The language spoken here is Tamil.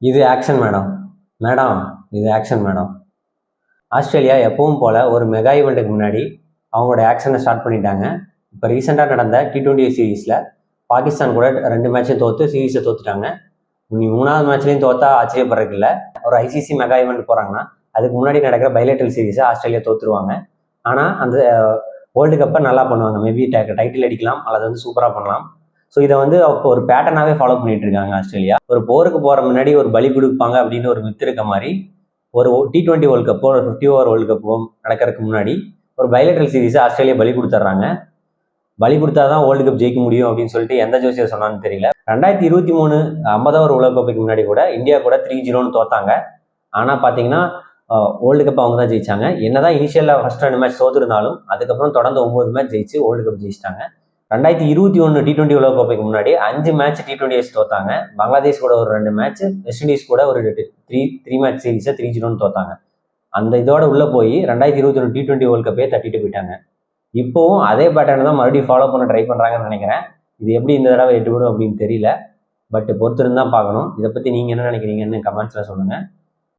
இது ஆக்ஷன் மேடம். மேடம், இது ஆக்ஷன் மேடம். ஆஸ்திரேலியா எப்பவும் போல ஒரு மெகா ஈவெண்ட்டுக்கு முன்னாடி அவங்களோட ஆக்ஷனை ஸ்டார்ட் பண்ணிட்டாங்க. இப்போ ரீசெண்டாக நடந்த T20 சீரீஸில் பாகிஸ்தான் கூட 2 மேட்சும் தோற்று சீரீஸை தோத்துட்டாங்க. நீ 3வது மேட்ச்லையும் தோத்தா ஆச்சரியப்படுறதுக்கு இல்லை. ஒரு ஐசிசி மெகா ஈவெண்ட் போகிறாங்கன்னா அதுக்கு முன்னாடி நடக்கிற பைலேட்டரல் சீரீஸை ஆஸ்திரேலியா தோற்றுருவாங்க. ஆனால் அந்த வேர்ல்டு கப்பை நல்லா பண்ணுவாங்க. மேபி டைட்டில் அடிக்கலாம் அல்லது சூப்பராக பண்ணலாம். ஸோ இதை அப்போ ஒரு பேட்டர்னாகவே ஃபாலோ பண்ணிட்டு இருக்காங்க ஆஸ்திரேலியா. ஒரு போருக்கு போகிற முன்னாடி ஒரு பலி கொடுப்பாங்க அப்படின்னு ஒரு மித்து இருக்க மாதிரி ஒரு T20 வேர்ல்டு கப்போ ஒரு 50 ஓவர் வேர்ல்டு கப்போ நடக்கிறதுக்கு முன்னாடி ஒரு பைலேட்டரல் சீரீஸை ஆஸ்திரேலியா பலி கொடுத்துட்றாங்க. பலி கொடுத்தாதான் வேர்ல்டு கப் ஜெயிக்க முடியும் அப்படின்னு சொல்லிட்டு எந்த ஜோசியர் சொன்னான்னு தெரியல. 2023 50வது உலகக்கோப்பைக்கு முன்னாடி கூட இந்தியா கூட 3-0 தோத்தாங்க. ஆனால் பார்த்தீங்கன்னா வேர்ல்டு கப் அவங்க தான் ஜெயிச்சாங்க. என்னதான் இனிஷியலாக ஃபர்ஸ்ட் 2 மேட்ச் தோத்துருந்தாலும் அதுக்கப்புறம் தொடர்ந்து 9 மேட்ச் ஜெயிச்சு வேர்ல்டு கப் ஜெயிச்சிட்டாங்க. 2021 T20 உலகக்கோப்பைக்கு முன்னாடி 5 மேட்ச் T20 தோத்தாங்க. பங்களாதேஷ் கூட ஒரு 2 மேட்ச், வெஸ்ட் இண்டீஸ் கூட ஒரு 3 மேட்ச் சீரீஸை 3-0 தோத்தாங்க. அந்த இதோட உள்ள போய் 2021 T20 வேர்ல்டு கப்பே தட்டிட்டு போயிட்டாங்க. இப்போவும் அதே பேட்டர்ன் தான் மறுபடியும் ஃபாலோ பண்ண ட்ரை பண்ணுறாங்கன்னு நினைக்கிறேன். இது எப்படி இந்த தடவை எட்டுவிடும் அப்படின்னு தெரியல. பட் பொறுத்திருந்து தான் பார்க்கணும். இதை பற்றி நீங்கள் என்ன நினைக்கிறீங்கன்னு கமெண்ட்ஸில் சொல்லுங்கள்.